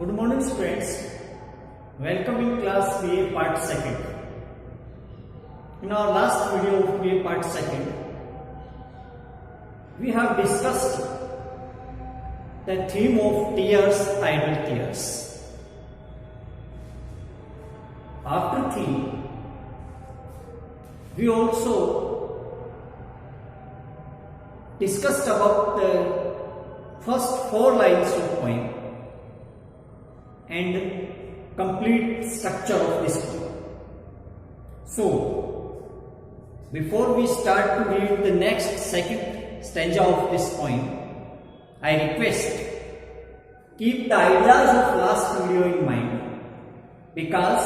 Good morning students, welcome in class BA part 2nd. In our last video of BA part 2nd, we have discussed the theme of tears, idle tears. After theme, we also discussed about the first 4 lines of poem and complete structure of this poem. So, before we start to read the next second stanza of this poem, I request keep the ideas of last video in mind, because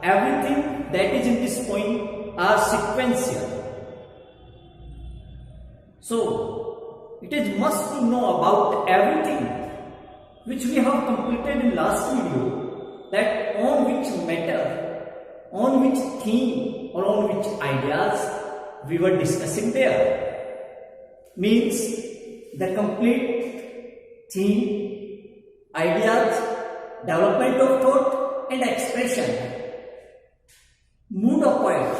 everything that is in this poem are sequential. So, it is must to know about everything which we have completed in last video, that on which matter, on which theme or on which ideas we were discussing there. Means the complete theme, ideas, development of thought and expression, mood of poet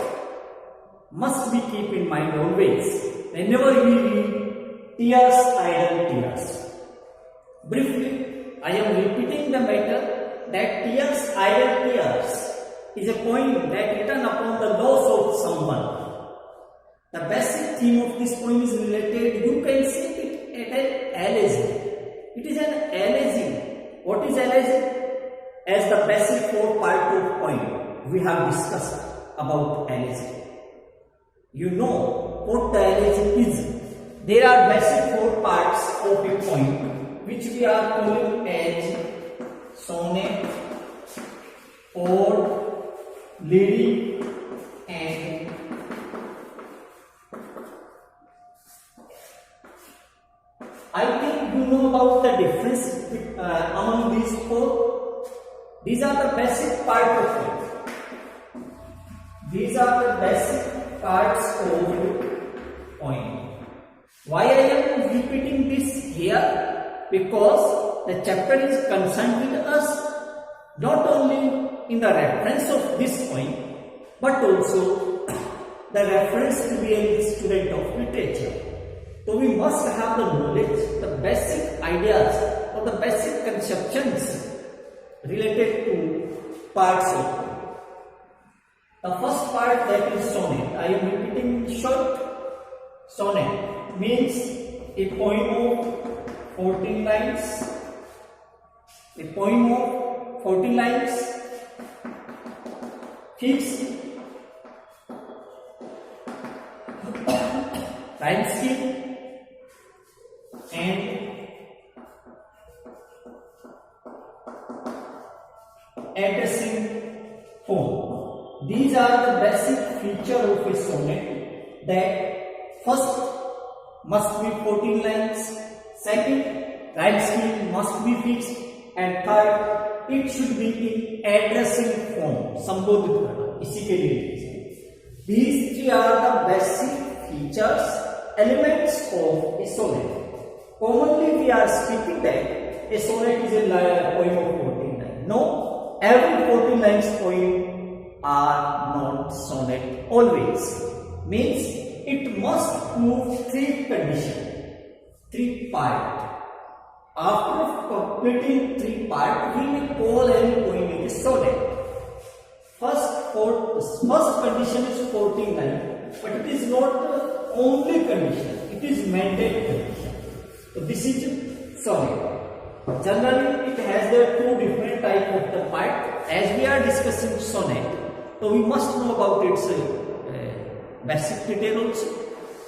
must be keep in mind always whenever we read tears, idle tears. Briefly, I am repeating the matter that tears, idle tears is a poem that written upon the loss of someone. The basic theme of this poem is related, you can see it as an elegy. It is an elegy. What is elegy? As the basic 4 part of poem, we have discussed about elegy. You know what the elegy is. There are basic 4 parts of a poem which we are calling as sonnet, ode, lyric and I think you know about the difference among these 4. These are the basic part of it. These are the basic parts of the poem. Why I am repeating this here? Because the chapter is concerned with us not only in the reference of this poem, but also the reference to be a student of literature. So we must have the knowledge, the basic ideas or the basic conceptions related to parts of poem. The first part, that is sonnet. I am repeating in short. Sonnet means a poem of 14 lines. A poem of 14 lines, fixed rhyme scheme and addressing form. These are the basic feature of a sonnet, that first must be 14 lines, second rhyme scheme must be fixed, and third it should be in addressing form, संबोधित करना, इसी के लिए these 3 are the basic features, elements of a sonnet. Commonly we are speaking that a sonnet is a poem of 14 lines. No, every 14 lines poem are not sonnet always. Means it must prove 3 conditions, 3 parts. After completing 3 parts, we will call any poem as sonnet. First condition is 14 lines, but it is not the only condition. It is mandate condition. So this is sonnet. Generally, it has the 2 different type of the part. As we are discussing sonnet, so we must know about its basic detail also.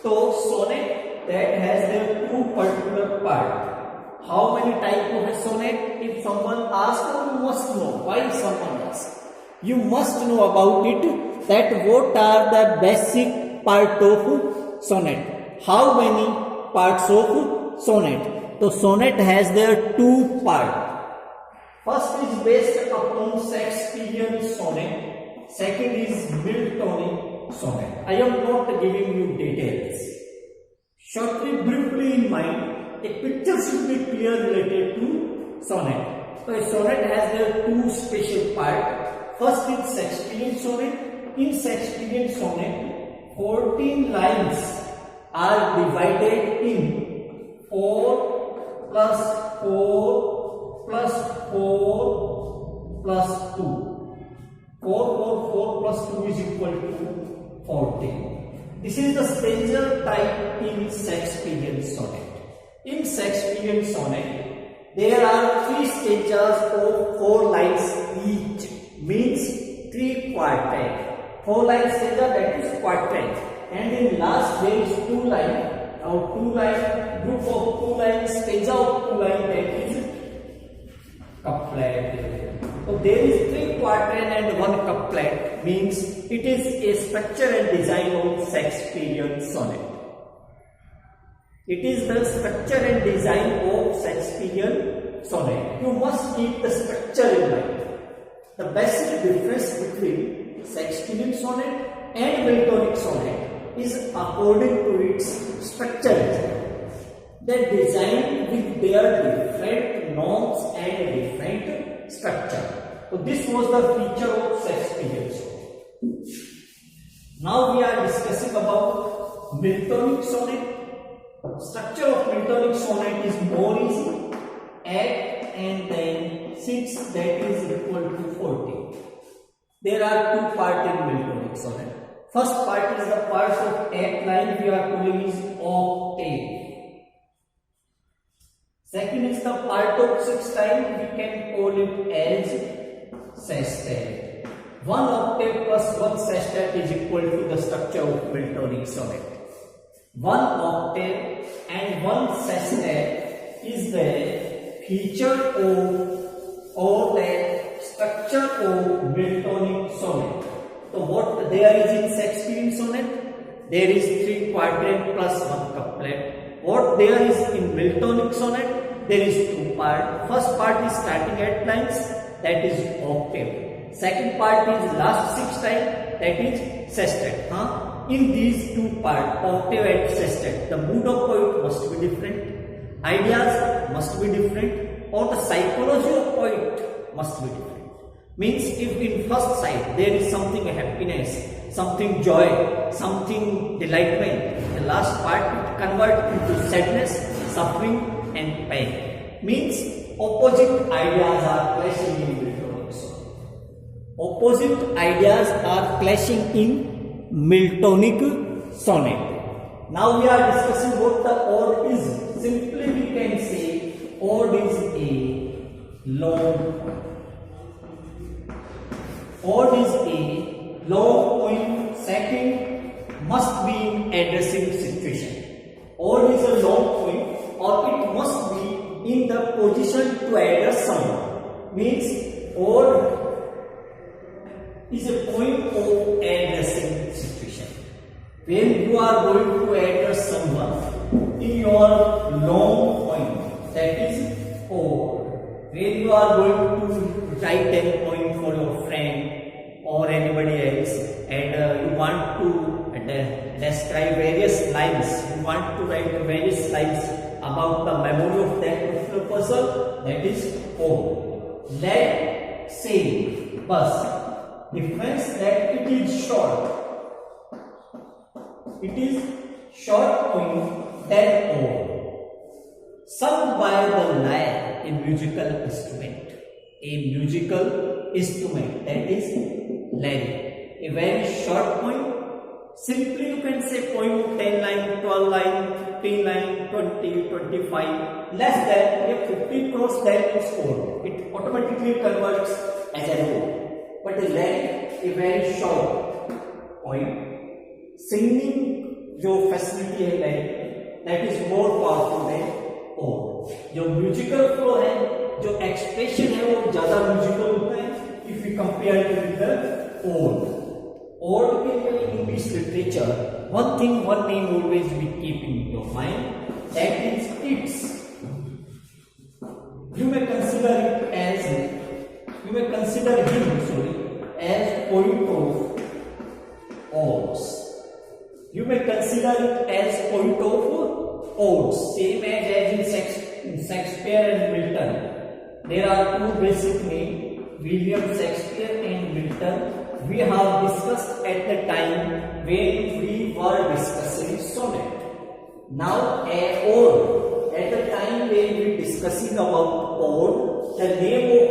So sonnet that has the 2 particular part. How many type of a sonnet? If someone asks, you must know. Why someone asks? You must know about it, that what are the basic part of sonnet. How many parts of sonnet? So sonnet has their 2 parts. First is based upon Shakespearean sonnet. Second is Miltonian sonnet. I am not giving you details. Shortly, briefly in mind, a picture should be clear related to sonnet. So a sonnet has the two special parts. First is Shakespearean sonnet. In Shakespearean sonnet, 14 lines are divided in 4 plus 4 plus 4 plus 2. 4 plus 2 is equal to 14. This is the stanza type in Shakespearean sonnet. In Shakespearean sonnet, there are 3 stanzas of 4 lines each, means 3 quartet. 4 lines stanza, that is quartet. And in last there is 2 line, or 2 line, group of 2 lines, stanza of 2 lines, that is couplet. So there is 3 quartet and 1 couplet, means it is a structure and design of Shakespearean sonnet. It is the structure and design of Shakespearean sonnet. You must keep the structure in mind. The basic difference between Shakespearean sonnet and Miltonic sonnet is according to its structure. They are designed with their different norms and different structure. So this was the feature of Shakespearean sonnet. Now we are discussing about Miltonic sonnet. Structure of Miltonic sonnet is more easy. 8 and then 6, that is equal to 40. There are 2 parts in Miltonic sonnet. First part is the part of 8 line, we are calling is octave. Second is the part of 6 line, we can call it as sestet. 1 octave plus 1 sestet is equal to the structure of Miltonic sonnet. 1 octave and 1 sestet is the feature of or the structure of Miltonic sonnet. So what there is in Shakespearean sonnet? There is 3 quartet plus 1 couplet. What there is in Miltonic sonnet? There is 2 parts. First part is starting 8 lines, that is octave. Second part is last 6 lines, that is sestet. In these 2 parts, octave and sestet, the mood of poet must be different, ideas must be different, or the psychology of poet must be different. Means if in first side there is something happiness, something joy, something delightment, the last part it converts into sadness, suffering and pain. Means opposite ideas are clashing in Miltonic sonnet. Opposite ideas are clashing in Miltonic sonnet. Now we are discussing what the ode is. Simply we can say ode is a long Ode is a long poem. Second, must be in addressing situation. Ode is a long poem, or it must be in the position to address someone. Means ode is a poem of addressing situation. When you are going to address someone in your long poem, that is ode. When you are going to write a poem for your friend or anybody else, and you want to describe various lines, you want to write various lines about the memory of that particular person, that is ode. Let's say, but difference that it is short. It is short poem than ode. Sung by the lyre, a musical instrument. A musical instrument, that is lyre. A very short poem. Simply you can say poem of 10 line, 12 line, 15 line, 20, 25. Less than, if 50 cross then it's ode. It automatically converts as an ode. But a lyre, a very short poem. Singing जो facility है lyric, that is more powerful than ode. जो musical flow है, जो expression है, वो ज्यादा musical होता है if you compare it with the ode. Ode के लिए English literature, one thing, one name always we keep in your mind, that is Keats. You may consider it as, you may consider him, as poet of odes. You may consider it as poet of odes, same as in Shakespeare and Milton. there are two basic names, William Shakespeare and Milton. We have discussed at the time when we were discussing sonnet. Now at the time when we discussing about ode, the name of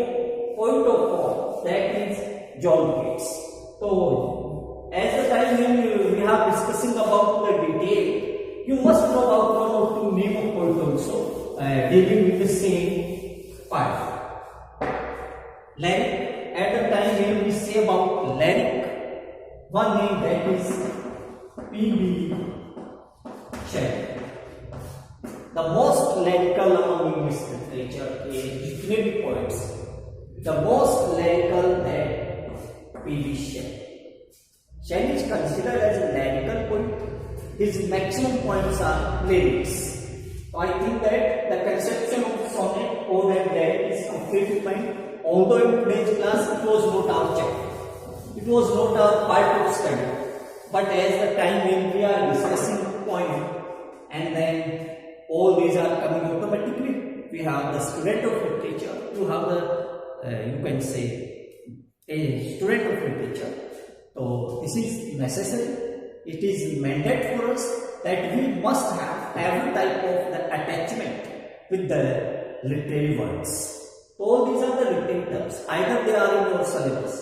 poet of ode, that is John Keats. So as the time when we are discussing about the detail, you must know about one or two name of poet also dealing with the same part. Lyric. At the time when we say about lyric, one name that is P.B. Shelley. The most lyrical among English literature is literary poets. The most lyrical that P.B. Shelley. Shelley is considered as a lyrical poet. His maximum points are lyrics. So I think that the conception of sonnet, ode and lyric is completely fine. Although in today's class it was not our chapter, it was not our part of study. But as the time when we are discussing point, and then all these are coming automatically. We have the student of literature, you have the you can say a student of literature. So this is necessary. It is mandate for us that we must have every type of the attachment with the literary words. All these are the literary terms. Either they are in your syllabus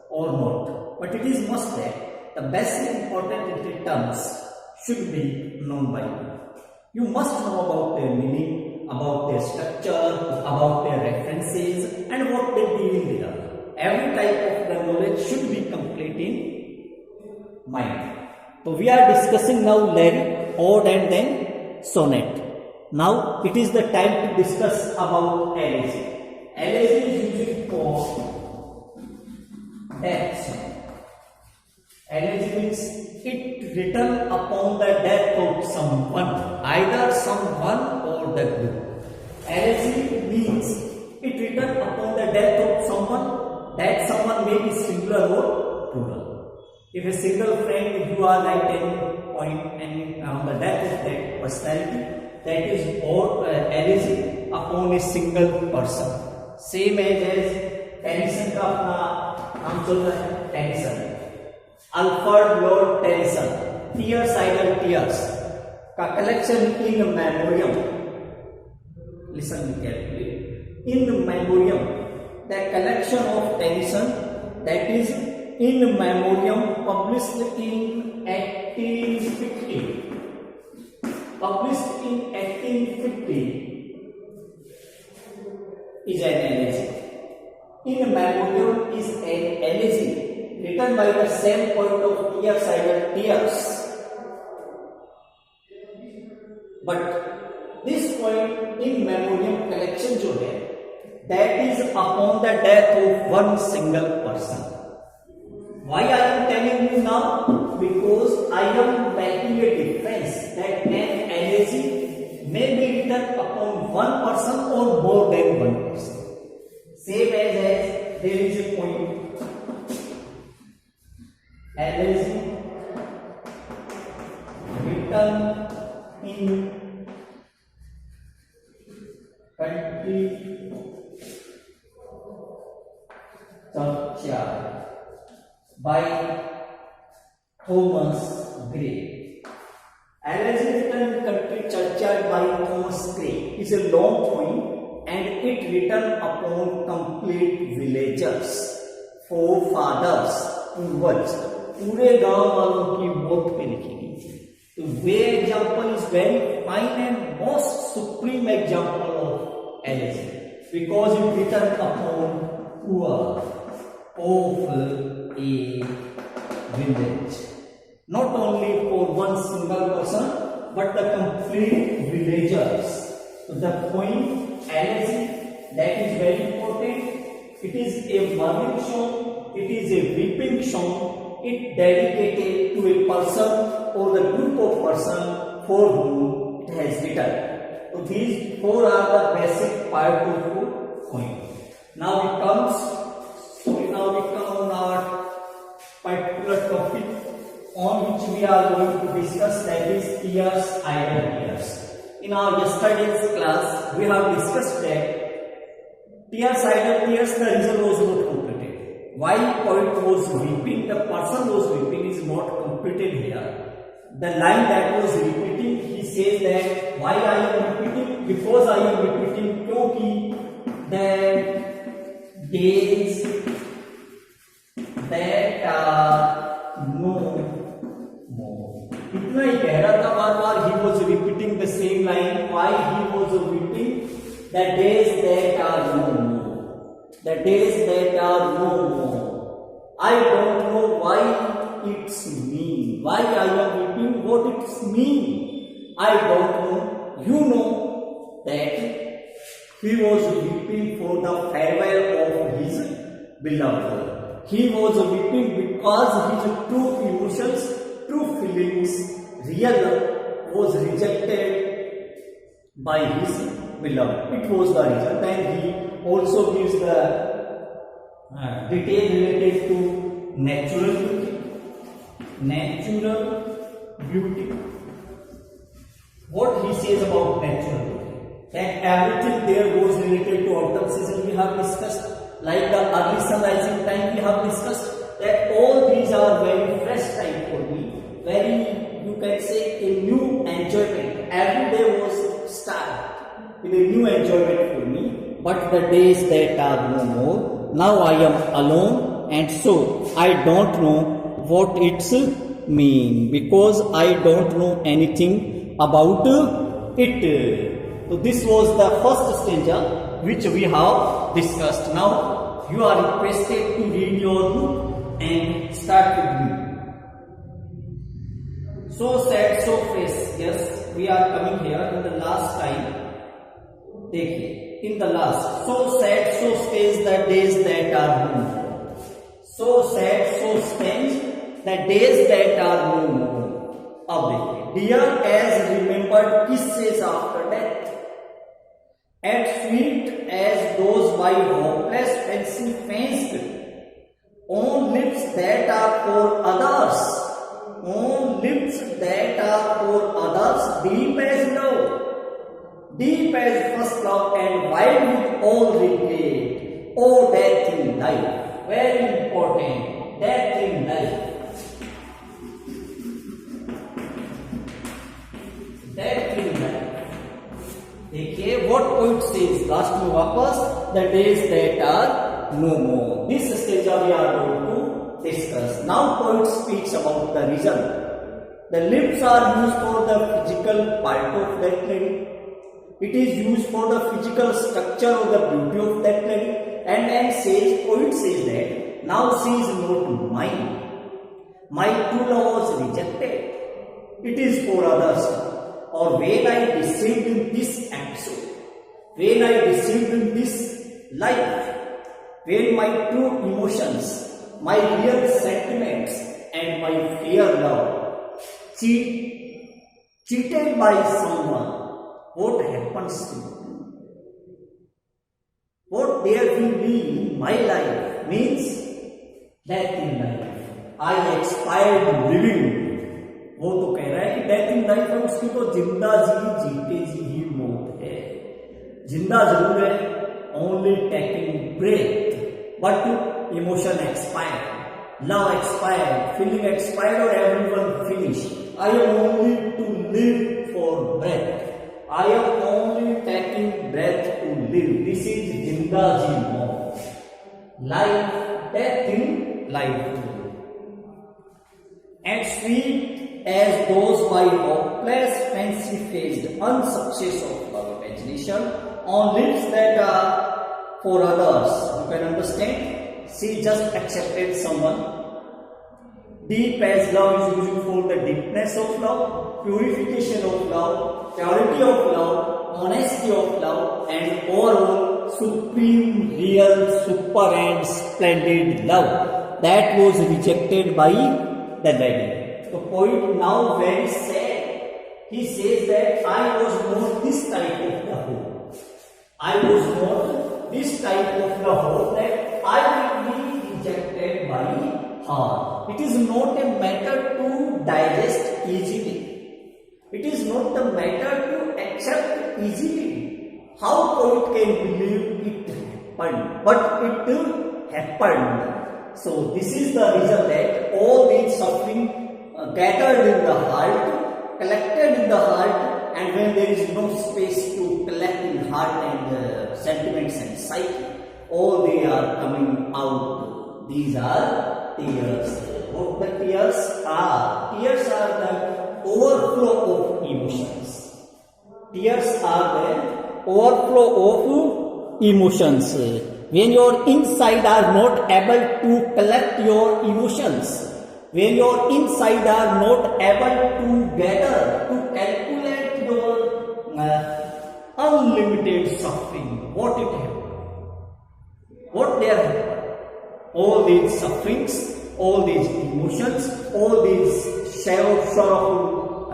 or not. But it is must that the basic important literary terms should be known by you. You must know about their meaning, about their structure, about their references, and what they deal with. Every type of the knowledge should be complete in mind. So we are discussing now lyric, ode and then sonnet. Now it is the time to discuss about elegy. Elegy is used for death song. Elegy means it written upon the death of someone, either someone or the group. Elegy means it written upon the death of someone. That someone may be singular or plural. If a single friend you are writing point and on the death of that personality, that is or elegy upon a single person. Same as Tennyson का अपना नाम चल रहा है Tennyson, Alfred Lord Tennyson, Tears Idle Tears का collection in memoriam. Listen carefully. In memoriam, the collection of Tennyson, that is in memoriam, published in 1850. Published in 1850 is an elegy. In memoriam is an elegy written by the same poet of Tears Idle Tears. But this poem in memoriam collection जो है, that is upon the death of one single person. Why I am telling you now? Because I am making a difference that an elegy may be written upon one person or more than one person. Same as there is a point. Elegy written in country churchyard by Thomas Gray. Elegy written in country churchyard by Thomas Gray is a long poem and it written upon complete villagers, forefathers, पूर्वज, पूरे गांव वालों की मौत पे लिखी गई थी. तो वे example is very fine and most supreme example of elegy because it written upon poor of a village, not only for one single person but the complete villagers. So the poem elegy, that is very important. It is a mourning song, it is a weeping song, it dedicated to a person or the group of person for whom it has written. So these four are the basic part of the poem. Now we come on our particular topic on which we are going to discuss, that is Tears Idle Tears. In our yesterday's class, we have discussed that Tears, idle tears, the reason was not completed. Why poet was weeping, the person was weeping is not completed here. The line that was repeating, he says that why I am repeating? Because I am repeating क्योंकि that days that are no more. इतना ही कह रहा था बार बार. He was repeating the same line. Why he was repeating? The days that are no more. The days that are no more. I don't know why it's mean. Why I am repeating what it's mean. I don't know. You know that he was weeping for the farewell of his beloved. He was weeping because his true emotions, true feelings, real was rejected by his beloved. It was the reason. Then he also gives the detail related to natural beauty. Natural beauty. What he says about natural beauty? That everything there was related to autumn season we have discussed. Like the early sunrising time we have discussed. That all these are very fresh time for me. Very, you can say, a new enjoyment. Every day was start with a new enjoyment for me. But the days that are no more. Now I am alone, and so I don't know what it's mean, because I don't know anything about it. So this was the first stanza which we have discussed. Now you are requested to read your book and start with me. So sad, so fresh. Yes, we are coming here in the last time. Take in the last. So sad, so stays the days that are no more. So sad, so strange the days that are no more. अब देखिए, dear as remembered kisses after death, and sweet as those by hopeless fancy fenced, on lips that are for others, on lips that are for others, deep as love, deep as first love, and wild with all regret. Oh, death in life, very important, death in life. Death in life. देखिए what poet says last में वापस the days that are no more. This stanza we are going to discuss. Now poet speaks about the reason. The lips are used for the physical part of that lady. It is used for the physical structure of the beauty of that lady. And then poet says that now she is not mine. My true love was rejected. It is for others. Or when I deceived in this episode, when I deceived in this life, when my true emotions, my real sentiments, and my fair love cheated by someone, what happens to me? What there will be in my life means death in life. I expired living. वो तो कह रहा है कि death in life है, उसकी तो जिंदा जी जीते जी ही मौत है. जिंदा जरूर है, only taking breath, but emotion expired, love expired, feeling expired, और everyone finish. I am only to live for breath. I am only taking breath to live. This is जिंदा जी मौत. Life, death in life. And sweet as those by hopeless fancy faced unsuccess of love imagination on lips that are for others. You can understand? She just accepted someone. Deep as love is used for the deepness of love, purification of love, purity of love, honesty of love, and overall supreme, real, super and splendid love that was rejected by the lady. The poet now very sad. He says that I was not this type of the hope. I was not this type of the hope that I will be rejected by her. It is not a matter to digest easily. It is not the matter to accept easily. How poet can believe it happened, but it happened. So this is the reason that all these suffering gathered in the heart, collected in the heart, and when there is no space to collect in heart and sentiments and psyche, all they are coming out. These are tears. What the tears are? Tears are the overflow of emotions. Tears are the overflow of emotions. When your inside are not able to collect your emotions, when your inside are not able to gather, to calculate your unlimited suffering, what it happened? What there happened? All these sufferings, all these emotions, all these sorrowful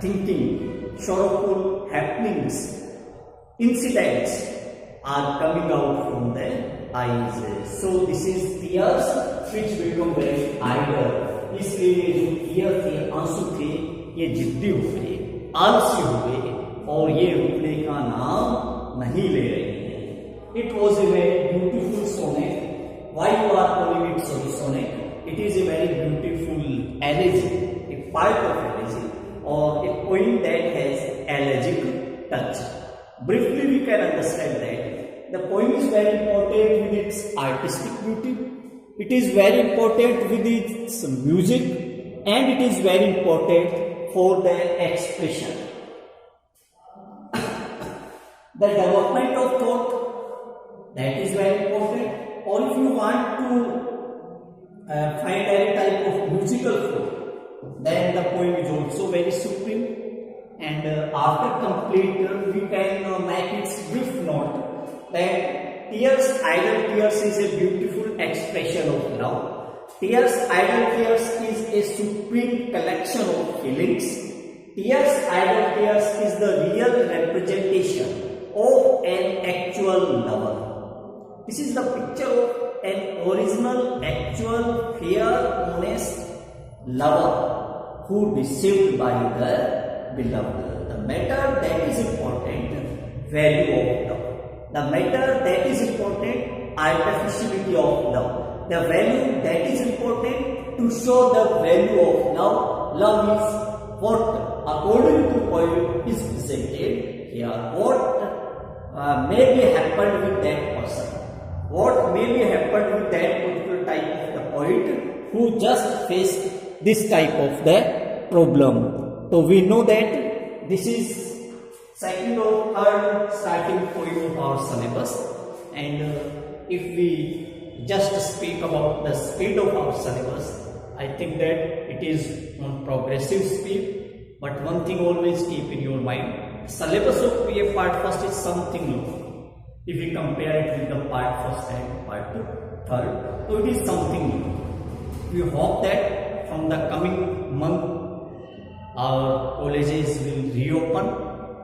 thinking, sorrowful happenings, incidents are coming out from the eyes. So this is tears which become very idle. इसलिए जो tears थे, आंसू थे, ये जिद्दी हो गए, आलसी हो गए और ये रुकने का नाम नहीं ले रहे हैं. It was a very beautiful sonnet. Why you are calling it sonnet? It is a very beautiful elegy, a part of elegy, or a poem that has elegiac touch. Briefly, we can understand that the poem is very important with its artistic beauty, it is very important with its music, and it is very important for the expression. The development of thought, that is very important. Or if you want to find any type of musical flow, then the poem is also very supreme. And after complete, we can make its brief note that tears, idle tears is a beautiful expression of love. Tears, idle tears is a supreme collection of feelings. Tears, idle tears is the real representation of an actual lover. This is the picture of an original, actual, fair, honest lover who deceived by the beloved. The matter that is important, value of love. The matter that is important, artificiality of love. The value that is important, to show the value of love. Love is what, according to poet, is presented here. What may be happened with that person. What may be happened with that particular type of the poet who just faced this type of the problem. So we know that this is second or third starting point of our syllabus, and if we just speak about the speed of our syllabus, I think that it is on progressive speed. But one thing always keep in your mind, syllabus of PA part first is something low. If we compare it with the part first and part third, so it is something new. We hope that from the coming month our colleges will reopen,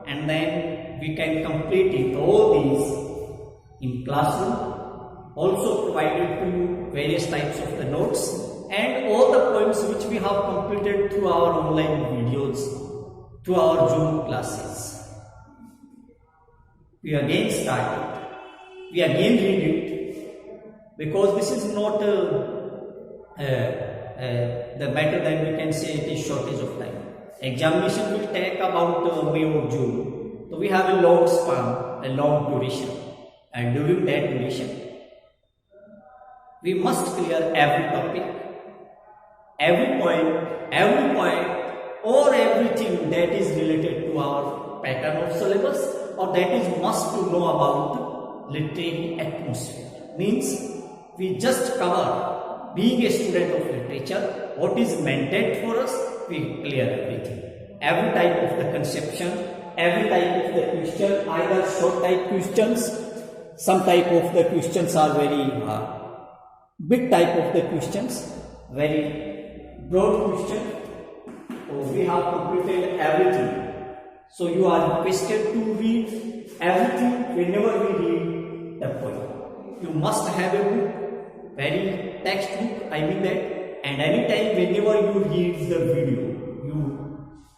and then we can complete it, all these in classroom, also provided to you various types of the notes and all the poems which we have completed through our online videos, through our Zoom classes. We again start it. We again read it, because this is not the matter that we can say it is shortage of time. Examination will take about May or June. So we have a long span, a long duration, and during that duration, we must clear every topic, every point, or everything that is related to our pattern of syllabus, or that is must to know about literary atmosphere. Means we just cover, being a student of literature, what is mandated for us, we clear everything. Every type of the conception, every type of the question, either short type questions, some type of the questions are very big type of the questions, very broad question. So we have completed everything. So you are requested to read everything whenever we read the poem. You must have a book, very textbook, I mean that, and anytime whenever you read the video, you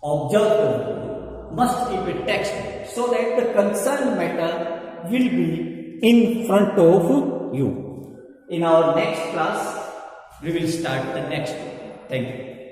observe the video, must keep a textbook so that the concerned matter will be in front of you. In our next class, we will start the next one. Thank you.